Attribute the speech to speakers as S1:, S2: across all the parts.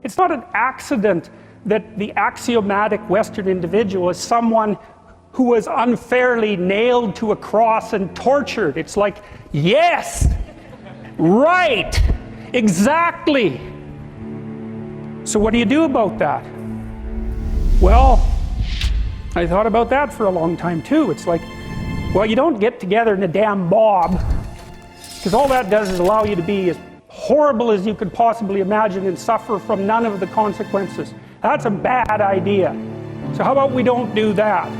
S1: It's not an accident that the axiomatic Western individual is someone who was unfairly nailed to a cross and tortured. It's like, yes, right, exactly. So what do you do about that? Well, I thought about that for a long time too. It's like, well, you don't get together in a damn mob, because all that does is allow you to be as horrible as you could possibly imagine and suffer from none of the consequences. That's a bad idea. So how about we don't do that?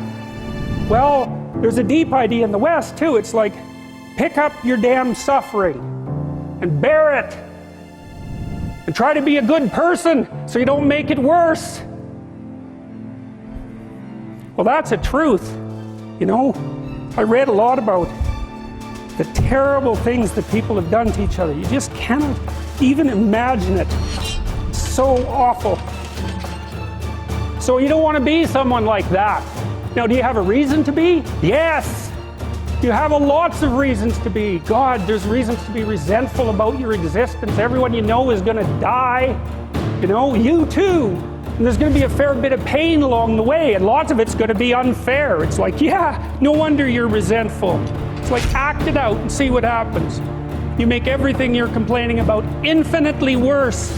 S1: Well, there's a deep idea in the West too. It's like, pick up your damn suffering and bear it and try to be a good person so you don't make it worse. Well, that's a truth. You know, I read a lot about the terrible things that people have done to each other. You just cannot even imagine it. It's so awful. So you don't want to be someone like that. Now, do you have a reason to be? Yes! You have lots of reasons to be. God, there's reasons to be resentful about your existence. Everyone you know is going to die. You know, you too. And there's going to be a fair bit of pain along the way, and lots of it's going to be unfair. It's like, yeah, no wonder you're resentful. It's like, act it out and see what happens. You make everything you're complaining about infinitely worse.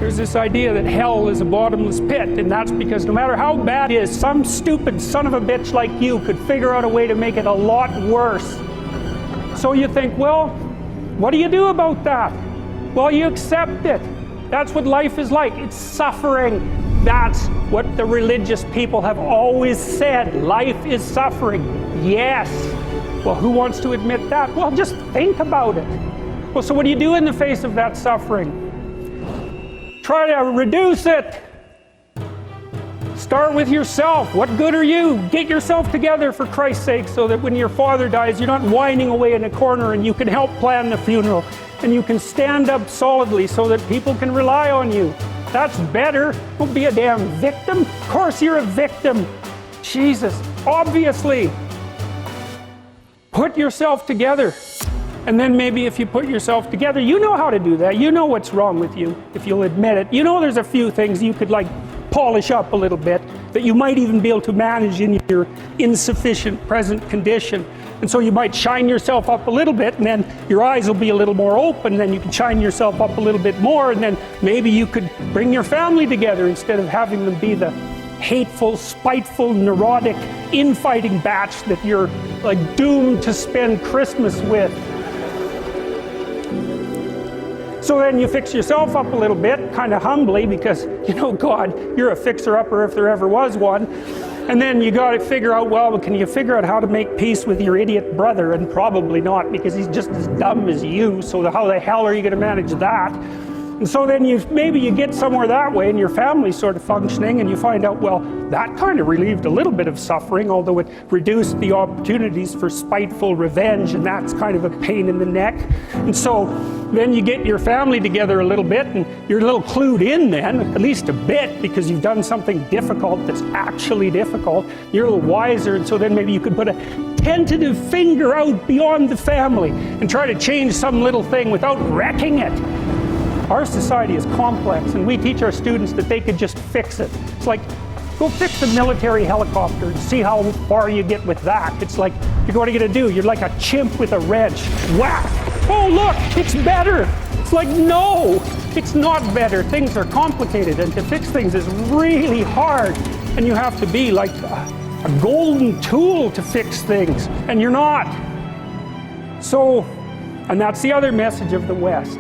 S1: There's this idea that hell is a bottomless pit, and that's because no matter how bad it is, some stupid son of a bitch like you could figure out a way to make it a lot worse. So you think, well, what do you do about that? Well, you accept it. That's what life is like. It's suffering. That's what the religious people have always said. Life is suffering. Yes. Well, who wants to admit that? Well, just think about it. Well, so what do you do in the face of that suffering? Try to reduce it. Start with yourself. What good are you? Get yourself together, for Christ's sake, so that when your father dies, you're not whining away in a corner, and you can help plan the funeral, and you can stand up solidly so that people can rely on you. That's better. Don't be a damn victim. Of course you're a victim. Jesus, obviously. Put yourself together. And then maybe if you put yourself together, you know how to do that. You know what's wrong with you, if you'll admit it. You know there's a few things you could like polish up a little bit, that you might even be able to manage in your insufficient present condition. And so you might shine yourself up a little bit, and then your eyes will be a little more open, then you can shine yourself up a little bit more, and then maybe you could bring your family together instead of having them be the hateful, spiteful, neurotic, infighting batch that you're like doomed to spend Christmas with. So then you fix yourself up a little bit, kind of humbly, because, you know, God, you're a fixer-upper if there ever was one. And then you got to figure out, well, can you figure out how to make peace with your idiot brother? And probably not, because he's just as dumb as you, so how the hell are you going to manage that? And so then maybe you get somewhere that way, and your family's sort of functioning, and you find out, well, that kind of relieved a little bit of suffering, although it reduced the opportunities for spiteful revenge, and that's kind of a pain in the neck. And so then you get your family together a little bit, and you're a little clued in then, at least a bit, because you've done something difficult that's actually difficult. You're a little wiser, and so then maybe you could put a tentative finger out beyond the family and try to change some little thing without wrecking it. Our society is complex, and we teach our students that they could just fix it. It's like, go fix a military helicopter and see how far you get with that. It's like, what are you going to do? You're like a chimp with a wrench. Whack! Oh, look, it's better. It's like, no, it's not better. Things are complicated, and to fix things is really hard. And you have to be like a golden tool to fix things, and you're not. So, and that's the other message of the West.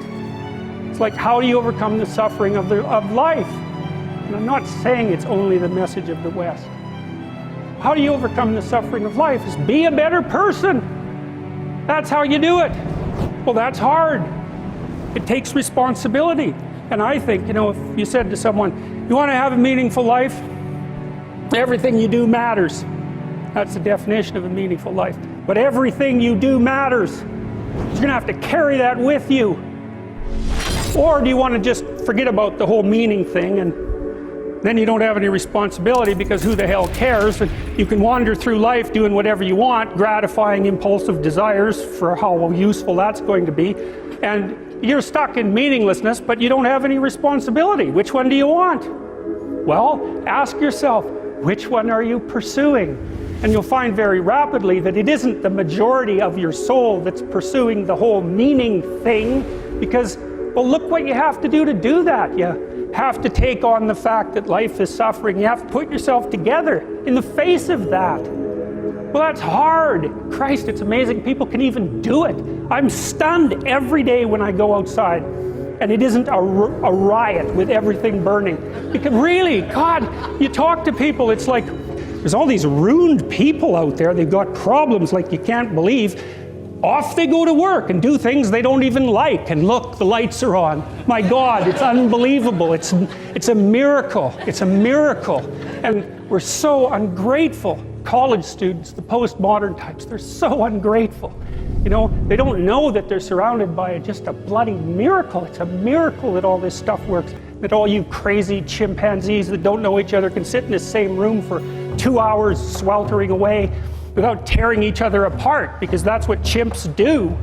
S1: It's like, how do you overcome the suffering of life? And I'm not saying it's only the message of the West. How do you overcome the suffering of life? Is be a better person. That's how you do it. Well, that's hard. It takes responsibility. And I think, you know, if you said to someone, you want to have a meaningful life? Everything you do matters. That's the definition of a meaningful life. But everything you do matters. You're going to have to carry that with you. Or do you want to just forget about the whole meaning thing, and then you don't have any responsibility, because who the hell cares? And you can wander through life doing whatever you want, gratifying impulsive desires for how useful that's going to be. And You're stuck in meaninglessness, but you don't have any responsibility. Which one do you want? Well, ask yourself, which one are you pursuing? And you'll find very rapidly that it isn't the majority of your soul that's pursuing the whole meaning thing, because, well, look what you have to do that. You have to take on the fact that life is suffering. You have to put yourself together in the face of that. Well, that's hard. Christ, it's amazing people can even do it. I'm stunned every day when I go outside and it isn't a riot with everything burning. Because really, God, you talk to people, it's like there's all these ruined people out there. They've got problems like you can't believe. Off they go to work and do things they don't even like. And look, the lights are on. My God, it's unbelievable. It's a miracle. It's a miracle. And we're so ungrateful. College students, the postmodern types, they're so ungrateful. You know, they don't know that they're surrounded by just a bloody miracle. It's a miracle that all this stuff works. That all you crazy chimpanzees that don't know each other can sit in the same room for 2 hours sweltering away without tearing each other apart, because that's what chimps do.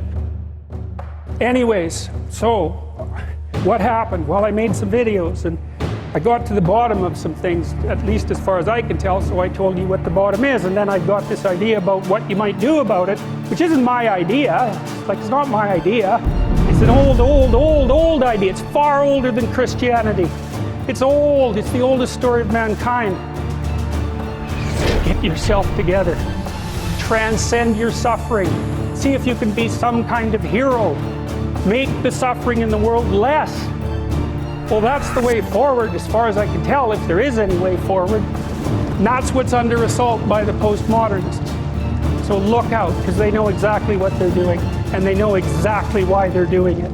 S1: Anyways, so what happened? Well, I made some videos and I got to the bottom of some things, at least as far as I can tell, so I told you what the bottom is, and then I got this idea about what you might do about it, which isn't my idea. It's not my idea. It's an old idea. It's far older than Christianity. It's old. It's the oldest story of mankind. Get yourself together. Transcend your suffering. See if you can be some kind of hero. Make the suffering in the world less. Well, that's the way forward, as far as I can tell, if there is any way forward. And that's what's under assault by the postmodernists. So look out, because they know exactly what they're doing, and they know exactly why they're doing it.